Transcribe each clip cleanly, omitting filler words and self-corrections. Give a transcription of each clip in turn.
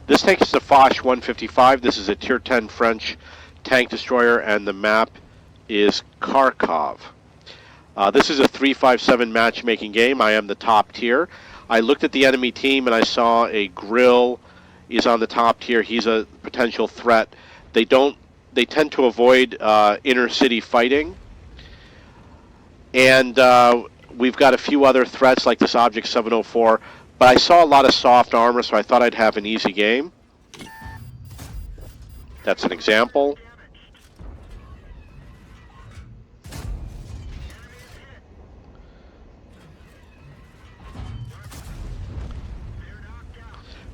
This tank is the Foch 155. This is a Tier 10 French tank destroyer, and the map is Kharkov. This is a 3-5-7 matchmaking game. I am the top tier. I looked at the enemy team and I saw a Grill is on the top tier. He's a potential threat. They tend to avoid inner city fighting. And we've got a few other threats like this Object 704. But I saw a lot of soft armor, so I thought I'd have an easy game. That's an example.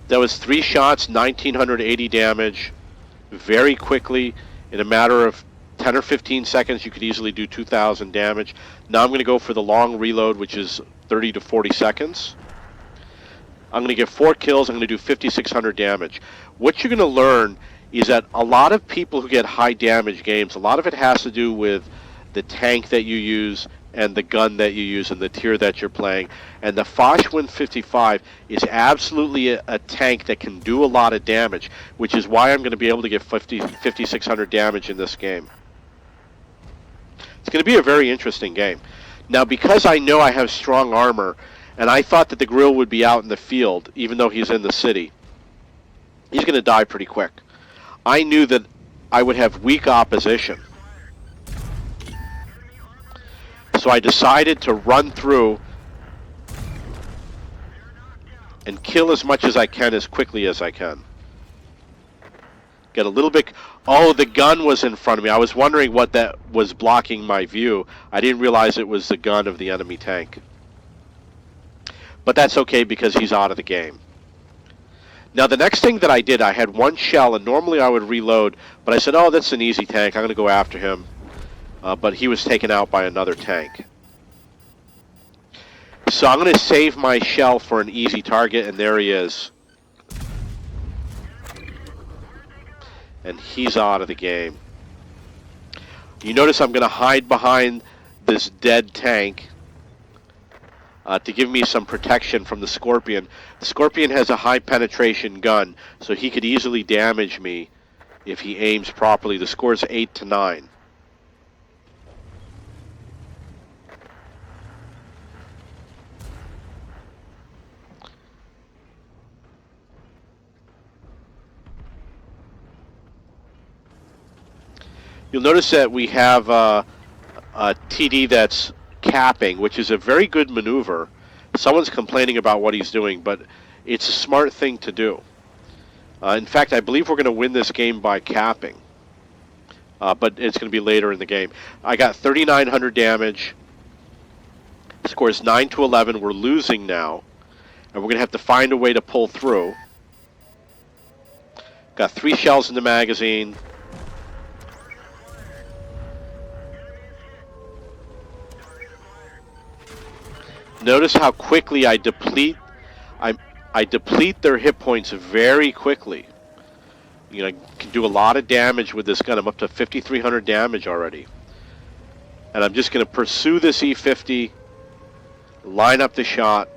That was 3 shots, 1980 damage, very quickly. In a matter of 10 or 15 seconds, you could easily do 2,000 damage. Now I'm going to go for the long reload, which is 30 to 40 seconds. I'm going to get 4 kills. I'm going to do 5,600 damage. What you're going to learn is that a lot of people who get high damage games, a lot of it has to do with the tank that you use and the gun that you use and the tier that you're playing. And the Foch 155 is absolutely a tank that can do a lot of damage, which is why I'm going to be able to get 5,600 damage in this game. It's going to be a very interesting game. Now, because I know I have strong armor, and I thought that the Grill would be out in the field, even though he's in the city, he's going to die pretty quick. I knew that I would have weak opposition. So I decided to run through and kill as much as I can as quickly as I can. Get a little bit... Oh, the gun was in front of me. I was wondering what that was blocking my view. I didn't realize it was the gun of the enemy tank. But that's okay because he's out of the game. Now, the next thing that I did, I had 1 shell, and normally I would reload, but I said, oh, that's an easy tank. I'm going to go after him. But he was taken out by another tank. So I'm going to save my shell for an easy target, and there he is. And he's out of the game. You notice I'm going to hide behind this dead tank to give me some protection from the Scorpion. The Scorpion has a high penetration gun, so he could easily damage me if he aims properly. The score is 8-9. You'll notice that we have a TD that's capping, which is a very good maneuver. Someone's complaining about what he's doing, but it's a smart thing to do. In fact, I believe we're going to win this game by capping. But it's going to be later in the game. I got 3,900 damage. The score is 9-11. We're losing now. And we're going to have to find a way to pull through. Got 3 shells in the magazine. Notice how quickly I deplete. I deplete their hit points very quickly. You know, I can do a lot of damage with this gun. I'm up to 5,300 damage already. And I'm just going to pursue this E50, line up the shot,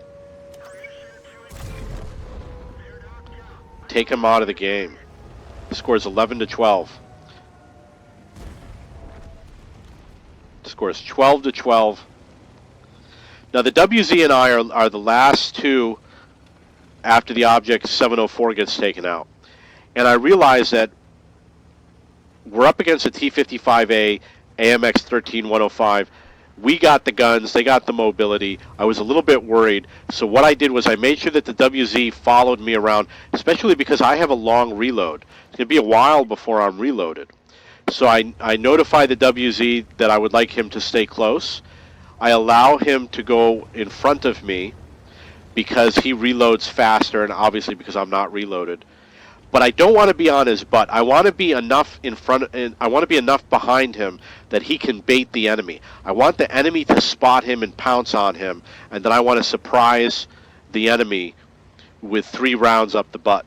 take him out of the game. The score is 11-12. The score is 12-12. Now the WZ and I are the last 2 after the Object 704 gets taken out. And I realize that we're up against a T-55A AMX 13105. We got the guns, they got the mobility. I was a little bit worried. So what I did was I made sure that the WZ followed me around, especially because I have a long reload. It's going to be a while before I'm reloaded. So I notify the WZ that I would like him to stay close. I allow him to go in front of me because he reloads faster, and obviously because I'm not reloaded. But I don't want to be on his butt. I want to be enough in front, and I want to be enough behind him that he can bait the enemy. I want the enemy to spot him and pounce on him, and then I want to surprise the enemy with 3 rounds up the butt.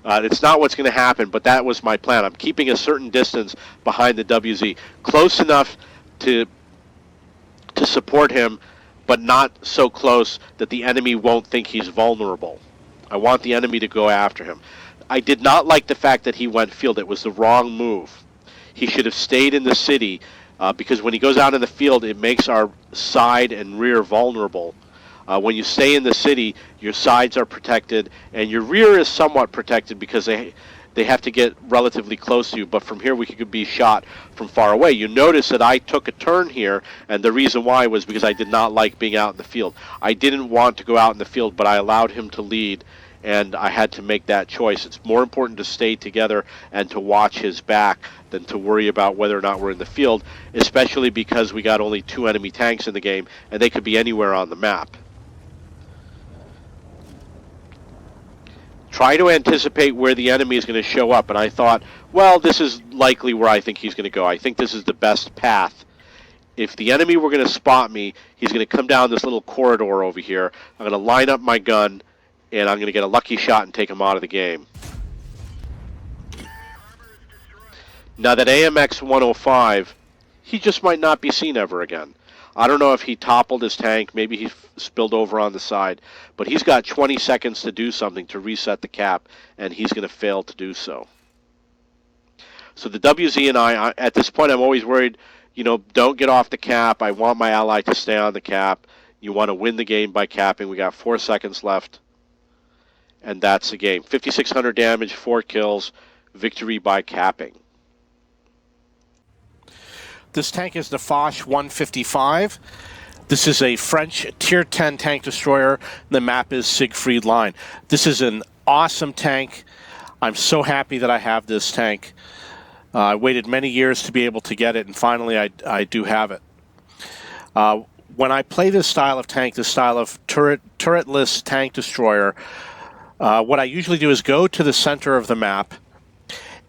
It's not what's going to happen, but that was my plan. I'm keeping a certain distance behind the WZ, close enough to support him, but not so close that the enemy won't think he's vulnerable. I want the enemy to go after him. I did not like the fact that he went field. It was the wrong move. He should have stayed in the city because when he goes out in the field, it makes our side and rear vulnerable. When you stay in the city, your sides are protected, and your rear is somewhat protected because they have to get relatively close to you, but from here we could be shot from far away. You notice that I took a turn here, and the reason why was because I did not like being out in the field. I didn't want to go out in the field, but I allowed him to lead, and I had to make that choice. It's more important to stay together and to watch his back than to worry about whether or not we're in the field, especially because we got only 2 enemy tanks in the game, and they could be anywhere on the map. Try to anticipate where the enemy is going to show up, and I thought, well, this is likely where I think he's going to go. I think this is the best path. If the enemy were going to spot me, he's going to come down this little corridor over here. I'm going to line up my gun, and I'm going to get a lucky shot and take him out of the game. Now that AMX 105, he just might not be seen ever again. I don't know if he toppled his tank, maybe he spilled over on the side, but he's got 20 seconds to do something to reset the cap, and he's going to fail to do so. So the WZ and I, at this point, I'm always worried, you know, don't get off the cap. I want my ally to stay on the cap. You want to win the game by capping. We got 4 seconds left, and that's the game. 5,600 damage, 4 kills, victory by capping. This tank is the Foch 155. This is a French Tier 10 tank destroyer. The map is Siegfried Line. This is an awesome tank. I'm so happy that I have this tank. I waited many years to be able to get it, and finally I do have it. When I play this style of tank, this style of turretless tank destroyer, what I usually do is go to the center of the map,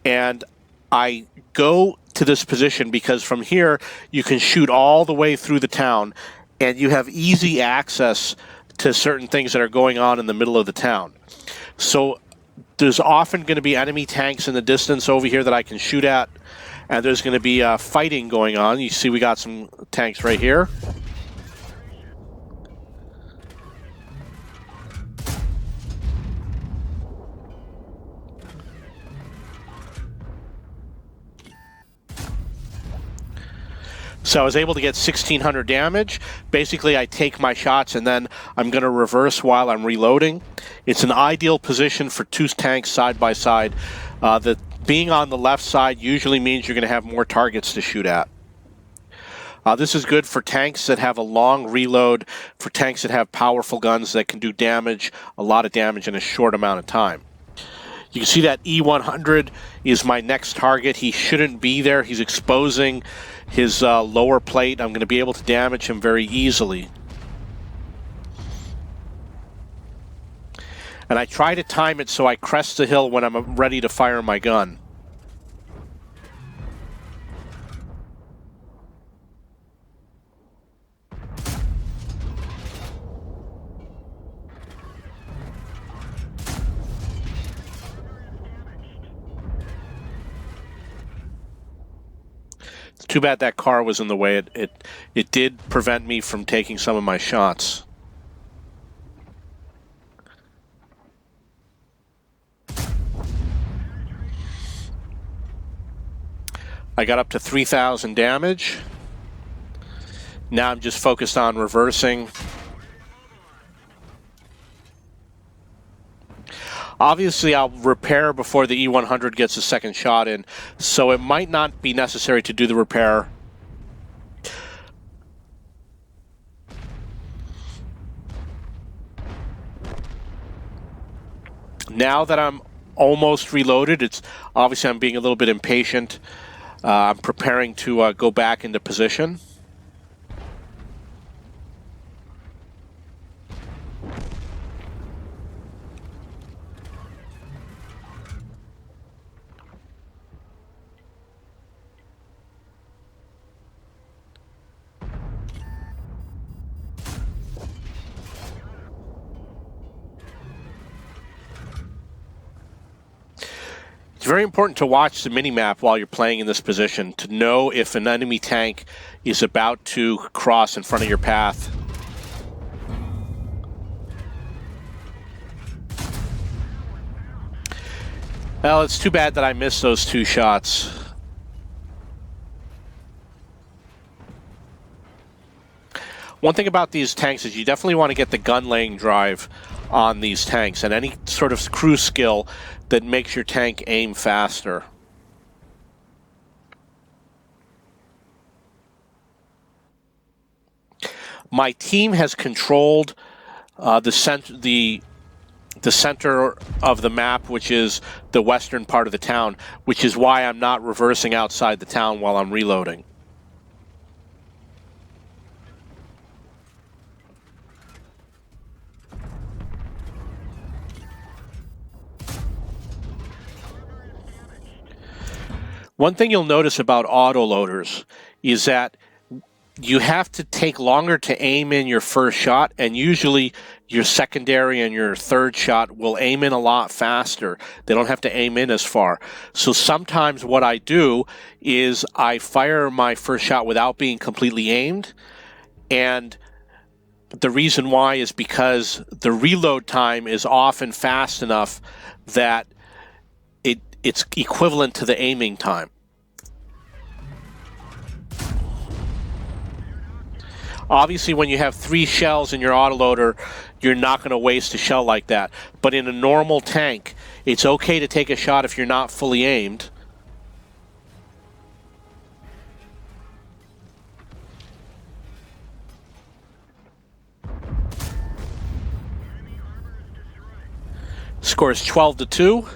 and I go to this position because from here you can shoot all the way through the town, and you have easy access to certain things that are going on in the middle of the town. So there's often going to be enemy tanks in the distance over here that I can shoot at, and there's going to be fighting going on. You see we got some tanks right here. So I was able to get 1,600 damage. Basically, I take my shots and then I'm going to reverse while I'm reloading. It's an ideal position for 2 tanks side by side. Being on the left side usually means you're going to have more targets to shoot at. This is good for tanks that have a long reload, for tanks that have powerful guns that can do damage, a lot of damage in a short amount of time. You can see that E100 is my next target. He shouldn't be there. He's exposing his lower plate. I'm going to be able to damage him very easily. And I try to time it so I crest the hill when I'm ready to fire my gun. Too bad that car was in the way. It did prevent me from taking some of my shots. I got up to 3,000 damage. Now I'm just focused on reversing. Obviously, I'll repair before the E100 gets a second shot in, so it might not be necessary to do the repair. Now that I'm almost reloaded, it's obviously I'm being a little bit impatient. I'm preparing to go back into position. It's very important to watch the mini-map while you're playing in this position to know if an enemy tank is about to cross in front of your path. Well, it's too bad that I missed those 2 shots. One thing about these tanks is you definitely want to get the gun laying drive on these tanks and any sort of crew skill that makes your tank aim faster. My team has controlled the center of the map, which is the western part of the town, which is why I'm not reversing outside the town while I'm reloading. One thing you'll notice about autoloaders is that you have to take longer to aim in your first shot, and usually your secondary and your third shot will aim in a lot faster. They don't have to aim in as far. So sometimes what I do is I fire my first shot without being completely aimed, and the reason why is because the reload time is often fast enough that it's equivalent to the aiming time. Obviously, when you have 3 shells in your autoloader, you're not going to waste a shell like that. But in a normal tank, it's okay to take a shot if you're not fully aimed. Score is 12-2.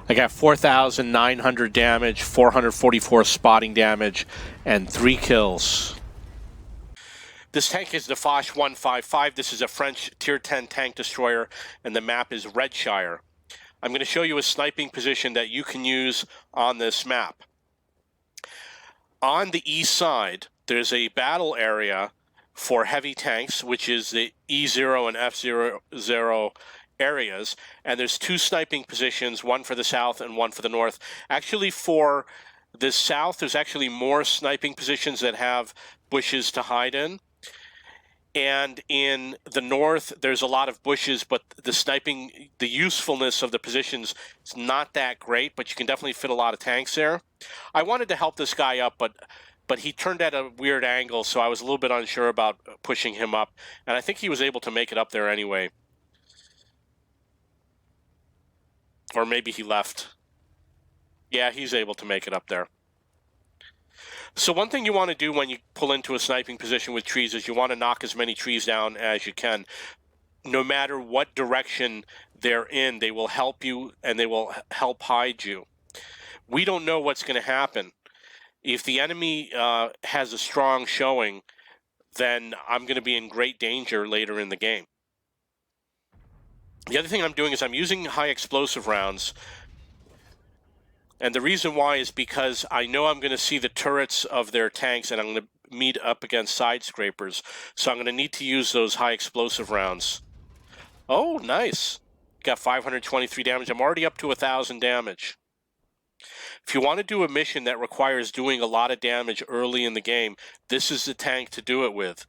I got 4,900 damage, 444 spotting damage, and 3 kills. This tank is the Foch 155. This is a French Tier 10 tank destroyer, and the map is Redshire. I'm going to show you a sniping position that you can use on this map. On the east side, there's a battle area for heavy tanks, which is the E0 and F0 areas, and there's 2 sniping positions, one for the south and one for the north. Actually, for the south, there's actually more sniping positions that have bushes to hide in. And in the north, there's a lot of bushes, but the sniping, the usefulness of the positions is not that great, but you can definitely fit a lot of tanks there. I wanted to help this guy up, but he turned at a weird angle, so I was a little bit unsure about pushing him up, and I think he was able to make it up there anyway. Or maybe he left. Yeah, he's able to make it up there. So one thing you want to do when you pull into a sniping position with trees is you want to knock as many trees down as you can. No matter what direction they're in, they will help you and they will help hide you. We don't know what's going to happen. If the enemy has a strong showing, then I'm going to be in great danger later in the game. The other thing I'm doing is I'm using high explosive rounds. And the reason why is because I know I'm going to see the turrets of their tanks and I'm going to meet up against side scrapers. So I'm going to need to use those high explosive rounds. Oh, nice. Got 523 damage. I'm already up to 1,000 damage. If you want to do a mission that requires doing a lot of damage early in the game, this is the tank to do it with.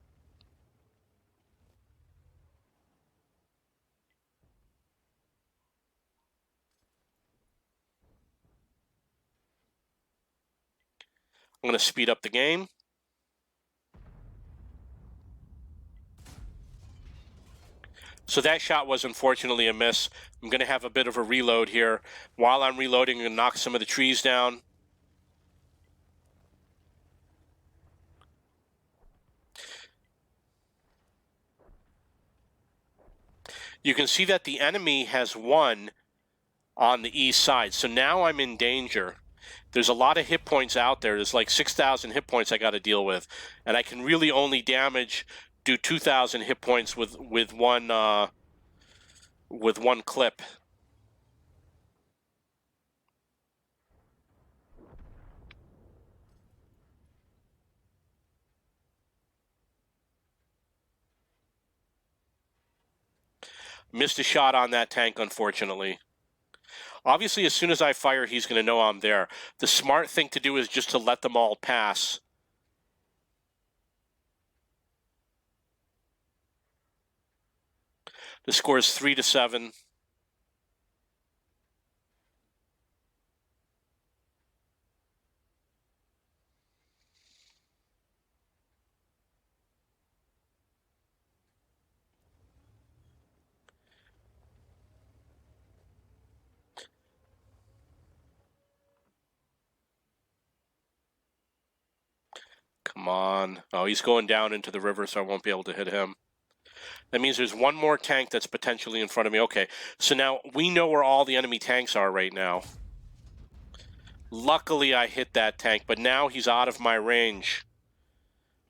I'm going to speed up the game. So that shot was unfortunately a miss. I'm going to have a bit of a reload here. While I'm reloading, I'm going to knock some of the trees down. You can see that the enemy has won on the east side. So now I'm in danger. There's a lot of hit points out there. There's like 6,000 hit points I got to deal with. And I can really only do 2,000 hit points with one clip. Missed a shot on that tank, unfortunately. Obviously, as soon as I fire, he's going to know I'm there. The smart thing to do is just to let them all pass. The score is 3-7. Come on. Oh, he's going down into the river, so I won't be able to hit him. That means there's one more tank that's potentially in front of me. Okay, so now we know where all the enemy tanks are right now. Luckily, I hit that tank, but now he's out of my range.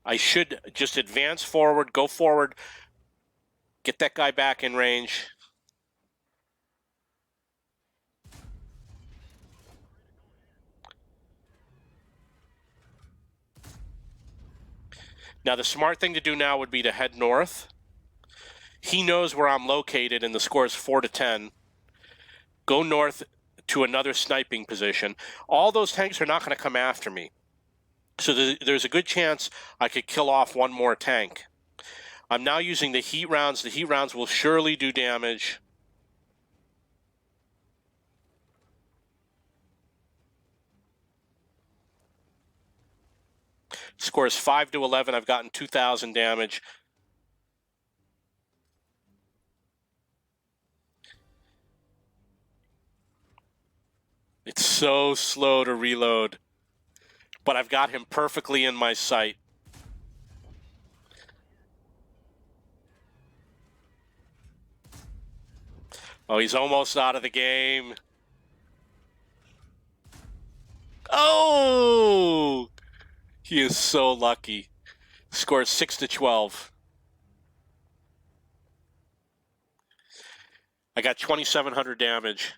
I should just advance forward, go forward, get that guy back in range. Now, the smart thing to do now would be to head north. He knows where I'm located, and the score is 4-10. Go north to another sniping position. All those tanks are not going to come after me. So there's a good chance I could kill off one more tank. I'm now using the heat rounds. The heat rounds will surely do damage. Score is 5-11. I've gotten 2,000 damage. It's so slow to reload, but I've got him perfectly in my sight. Oh, he's almost out of the game. Oh! He is so lucky. Scores 6-12. I got 2,700 damage.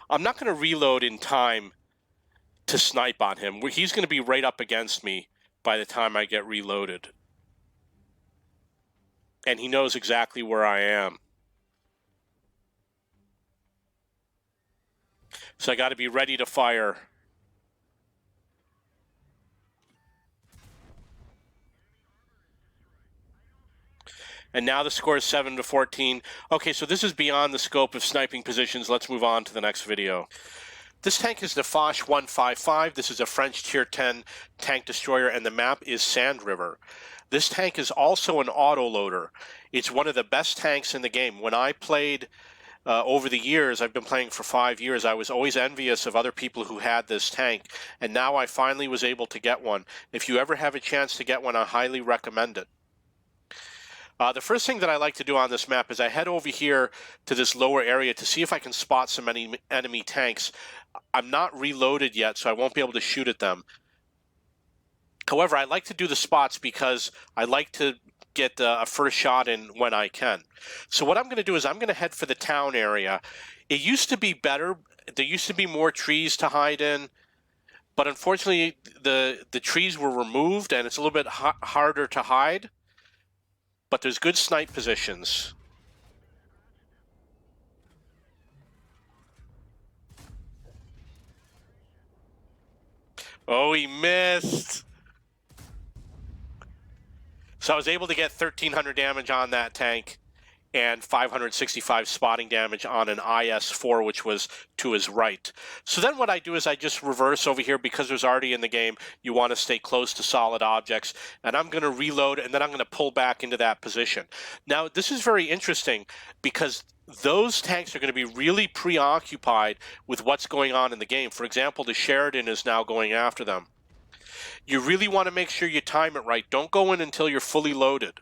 I'm not going to reload in time to snipe on him. He's going to be right up against me by the time I get reloaded. And he knows exactly where I am. So I got to be ready to fire. And now the score is 7-14. Okay, so this is beyond the scope of sniping positions. Let's move on to the next video. This tank is the Foch 155. This is a French Tier 10 tank destroyer, and the map is Sand River. This tank is also an autoloader. It's one of the best tanks in the game. When I played over the years, I've been playing for 5 years, I was always envious of other people who had this tank, and now I finally was able to get one. If you ever have a chance to get one, I highly recommend it. The first thing that I like to do on this map is I head over here to this lower area to see if I can spot some enemy tanks. I'm not reloaded yet, so I won't be able to shoot at them. However, I like to do the spots because I like to get a first shot in when I can. So what I'm going to do is I'm going to head for the town area. It used to be better. There used to be more trees to hide in, but unfortunately the trees were removed and it's a little bit harder to hide. But there's good snipe positions. Oh, he missed. So I was able to get 1,300 damage on that tank and 565 spotting damage on an IS-4, which was to his right. So then what I do is I just reverse over here because there's already in the game, you want to stay close to solid objects, and I'm going to reload, and then I'm going to pull back into that position. Now, this is very interesting because those tanks are going to be really preoccupied with what's going on in the game. For example, the Sheridan is now going after them. You really want to make sure you time it right. Don't go in until you're fully loaded.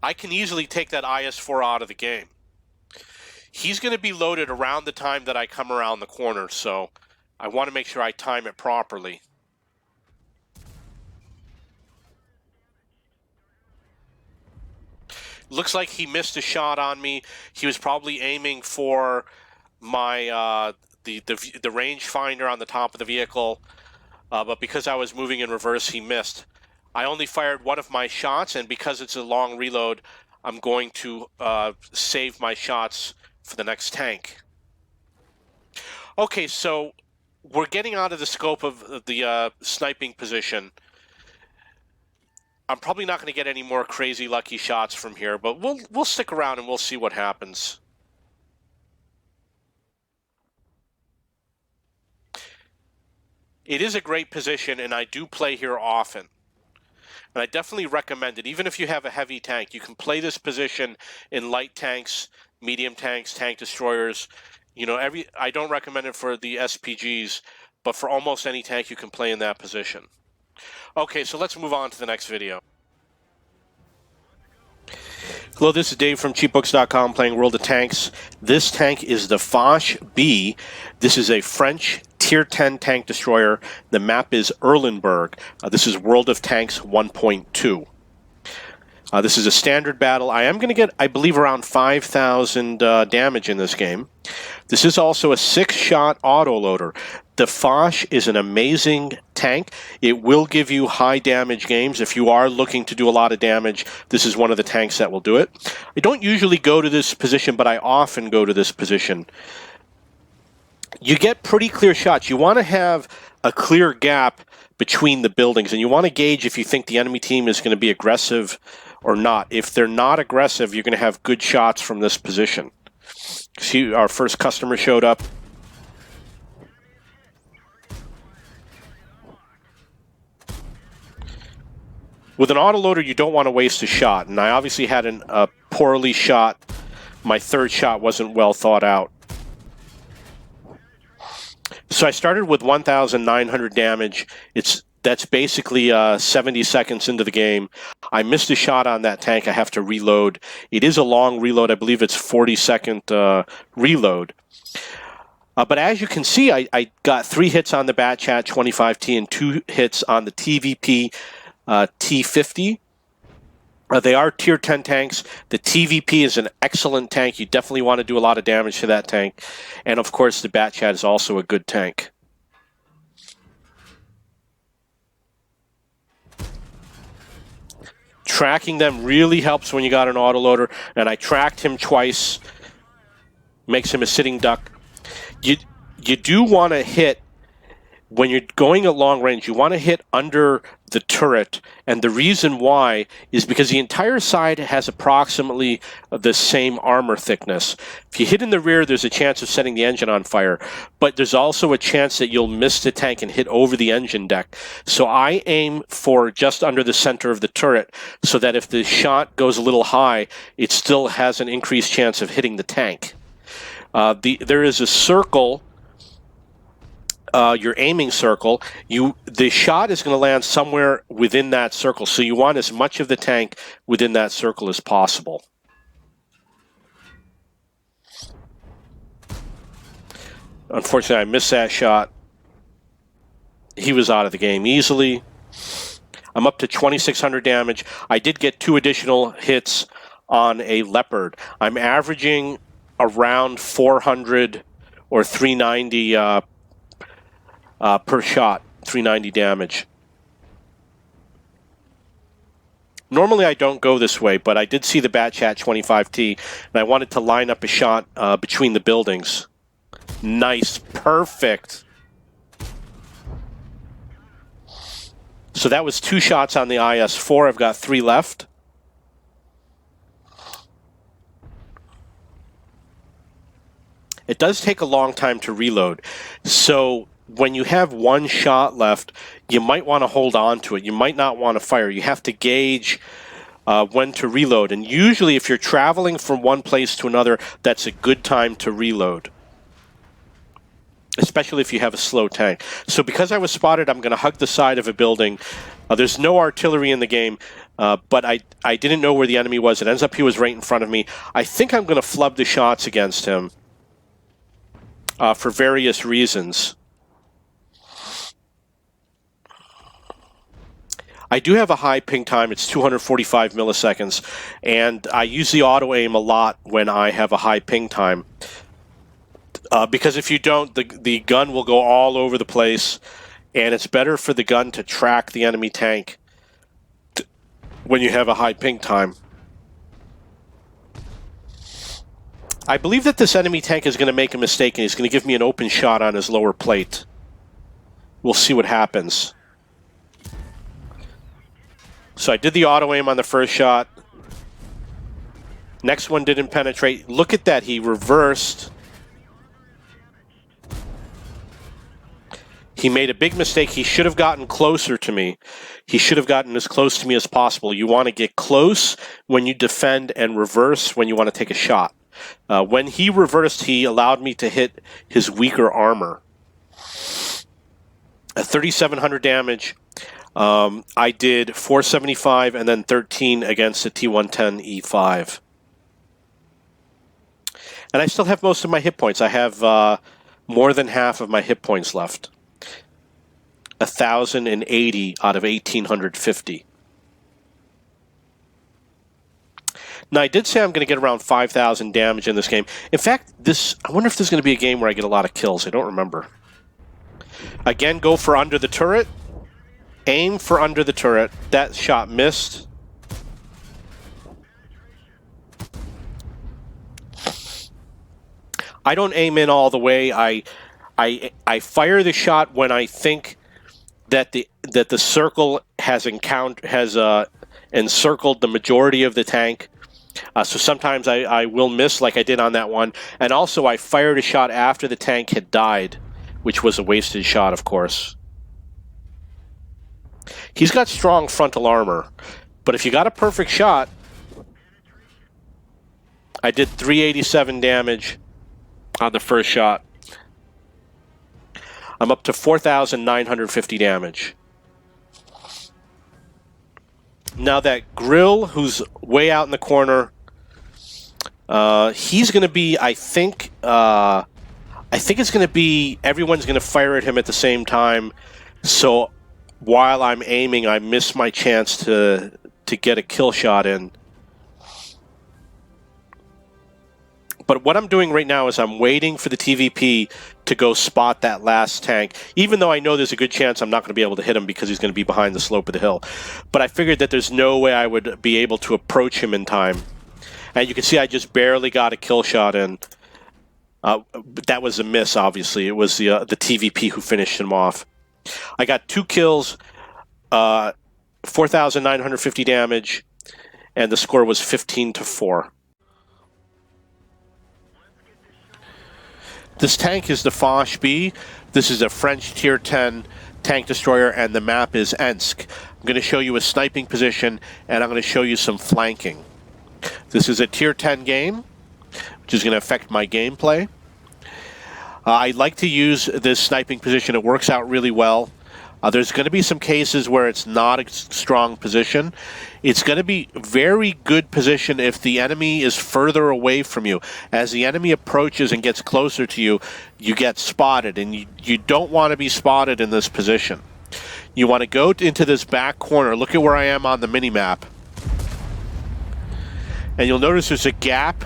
I can easily take that IS-4 out of the game. He's going to be loaded around the time that I come around the corner, so I want to make sure I time it properly. Looks like he missed a shot on me. He was probably aiming for my the rangefinder on the top of the vehicle, but because I was moving in reverse, he missed. I only fired one of my shots, and because it's a long reload, I'm going to save my shots for the next tank. Okay, so we're getting out of the scope of the sniping position. I'm probably not going to get any more crazy lucky shots from here, but we'll stick around and we'll see what happens. It is a great position, and I do play here often. And I definitely recommend it. Even if you have a heavy tank, you can play this position in light tanks, medium tanks, tank destroyers. You know, I don't recommend it for the SPGs, but for almost any tank you can play in that position. Okay, so let's move on to the next video. Hello, this is Dave from cheapbooks.com playing World of Tanks. This tank is the Foch B. This is a French Tier 10 tank destroyer. The map is Erlenberg. This is World of Tanks 1.2. This is a standard battle. I am going to get, I believe, around 5,000 damage in this game. This is also a 6-shot autoloader. The Foch is an amazing tank. It will give you high damage games. If you are looking to do a lot of damage, this is one of the tanks that will do it. I don't usually go to this position, but I often go to this position. You get pretty clear shots. You want to have a clear gap between the buildings, and you want to gauge if you think the enemy team is going to be aggressive or not. If they're not aggressive, you're going to have good shots from this position. See, our first customer showed up. With an autoloader, you don't want to waste a shot, and I obviously had a poorly shot. My third shot wasn't well thought out. So I started with 1,900 damage. That's basically 70 seconds into the game. I missed a shot on that tank. I have to reload. It is a long reload. I believe it's 40-second reload. But as you can see, I got 3 hits on the Batchat 25T and 2 hits on the TVP T50. They are Tier 10 tanks. The TVP is an excellent tank. You definitely want to do a lot of damage to that tank. And of course, the Batchat is also a good tank. Tracking them really helps when you got an autoloader, and I tracked him twice. Makes him a sitting duck. You do want to hit, when you're going at long range, you want to hit under the turret, and the reason why is because the entire side has approximately the same armor thickness. If you hit in the rear, there's a chance of setting the engine on fire, but there's also a chance that you'll miss the tank and hit over the engine deck. So I aim for just under the center of the turret so that if the shot goes a little high, it still has an increased chance of hitting the tank. There is a circle, your aiming circle. The shot is going to land somewhere within that circle, so you want as much of the tank within that circle as possible. Unfortunately, I missed that shot. He was out of the game easily. I'm up to 2,600 damage. I did get 2 additional hits on a Leopard. I'm averaging around 400 or 390 per shot, 390 damage. Normally I don't go this way, but I did see the Batchat 25T, and I wanted to line up a shot between the buildings. Nice, perfect. So that was 2 shots on the IS-4. I've got 3 left. It does take a long time to reload. So when you have 1 shot left, you might want to hold on to it. You might not want to fire. You have to gauge when to reload. And usually if you're traveling from one place to another, that's a good time to reload, especially if you have a slow tank. So because I was spotted, I'm going to hug the side of a building. There's no artillery in the game, but I didn't know where the enemy was. It ends up he was right in front of me. I think I'm going to flub the shots against him for various reasons. I do have a high ping time. It's 245 milliseconds, and I use the auto aim a lot when I have a high ping time. Because if you don't, the gun will go all over the place, and it's better for the gun to track the enemy tank when you have a high ping time. I believe that this enemy tank is going to make a mistake and he's going to give me an open shot on his lower plate. We'll see what happens. So I did the auto aim on the first shot. Next one didn't penetrate. Look at that, he reversed. He made a big mistake. He should have gotten closer to me. He should have gotten as close to me as possible. You want to get close when you defend and reverse when you want to take a shot. When he reversed, he allowed me to hit his weaker armor. At 3,700 damage, I did 475 and then 13 against the T110E5. And I still have most of my hit points. I have more than half of my hit points left. 1,080 out of 1,850. Now, I did say I'm going to get around 5,000 damage in this game. In fact, I wonder if there's going to be a game where I get a lot of kills. I don't remember. Again, go for under the turret. Aim for under the turret. That shot missed. I don't aim in all the way. I fire the shot when I think that the circle has encircled the majority of the tank. So sometimes I will miss like I did on that one. And also I fired a shot after the tank had died, which was a wasted shot, of course. He's got strong frontal armor, but if you got a perfect shot, I did 387 damage on the first shot. I'm up to 4,950 damage. Now that Grill, who's way out in the corner, he's going to be, I think it's going to be, everyone's going to fire at him at the same time. So while I'm aiming, I miss my chance to get a kill shot in. But what I'm doing right now is I'm waiting for the TVP to go spot that last tank, even though I know there's a good chance I'm not going to be able to hit him because he's going to be behind the slope of the hill. But I figured that there's no way I would be able to approach him in time. And you can see I just barely got a kill shot in. That was a miss, obviously. It was the TVP who finished him off. I got 2 kills, 4,950 damage, and the score was 15-4. This tank is the Foch B. This is a French Tier 10 tank destroyer, and the map is Ensk. I'm going to show you a sniping position, and I'm going to show you some flanking. This is a Tier 10 game, which is going to affect my gameplay. I like to use this sniping position. It works out really well. There's going to be some cases where it's not a strong position. It's going to be very good position if the enemy is further away from you. As the enemy approaches and gets closer to you, you get spotted, and you don't want to be spotted in this position. You want to go into this back corner. Look at where I am on the mini-map. And you'll notice there's a gap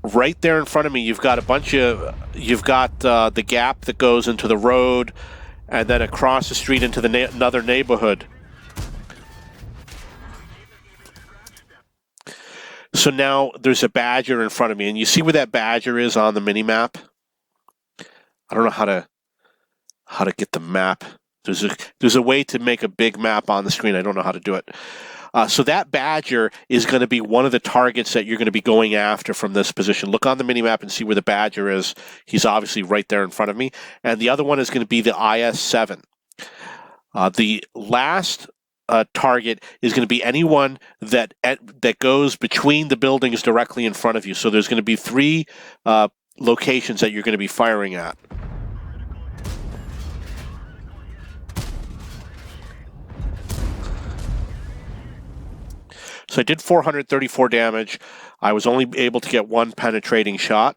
right there in front of me. You've got the gap that goes into the road, and then across the street into the another neighborhood. So now there's a badger in front of me, and you see where that badger is on the mini map. I don't know how to get the map. There's a way to make a big map on the screen. I don't know how to do it. So that badger is going to be one of the targets that you're going to be going after from this position. Look on the minimap and see where the badger is. He's obviously right there in front of me. And the other one is going to be the IS-7. The last target is going to be anyone that goes between the buildings directly in front of you. So there's going to be 3 locations that you're going to be firing at. So I did 434 damage. I was only able to get 1 penetrating shot.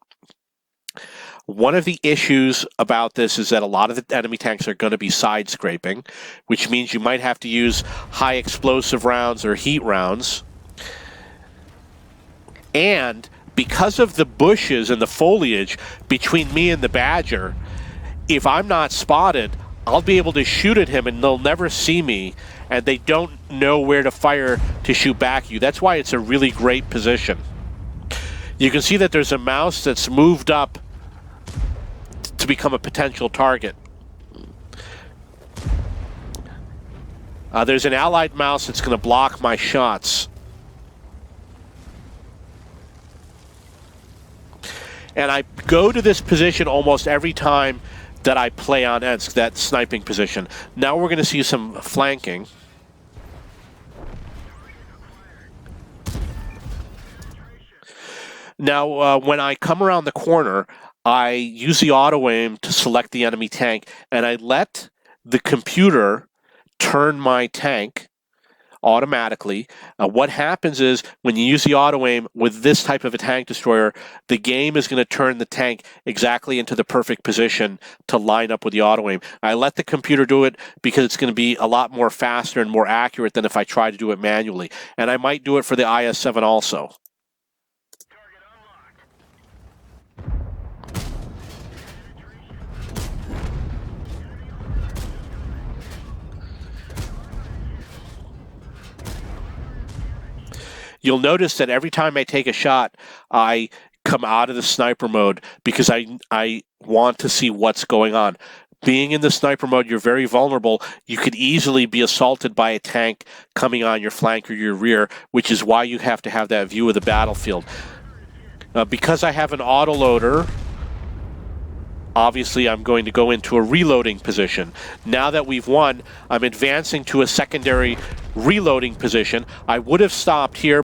One of the issues about this is that a lot of the enemy tanks are going to be side scraping, which means you might have to use high explosive rounds or heat rounds. And because of the bushes and the foliage between me and the badger, if I'm not spotted, I'll be able to shoot at him and they'll never see me, and they don't know where to fire to shoot back at you. That's why it's a really great position. You can see that there's a mouse that's moved up to become a potential target. There's an allied mouse that's going to block my shots. And I go to this position almost every time that I play on Ensk, that sniping position. Now we're going to see some flanking. Now, when I come around the corner, I use the auto aim to select the enemy tank, and I let the computer turn my tank automatically. What happens is when you use the auto aim with this type of a tank destroyer, the game is going to turn the tank exactly into the perfect position to line up with the auto aim. I let the computer do it because it's going to be a lot more faster and more accurate than if I try to do it manually. And I might do it for the IS-7 also. You'll notice that every time I take a shot, I come out of the sniper mode because I want to see what's going on. Being in the sniper mode, you're very vulnerable. You could easily be assaulted by a tank coming on your flank or your rear, which is why you have to have that view of the battlefield. Because I have an autoloader, obviously I'm going to go into a reloading position. Now that we've won, I'm advancing to a secondary reloading position. I would have stopped here,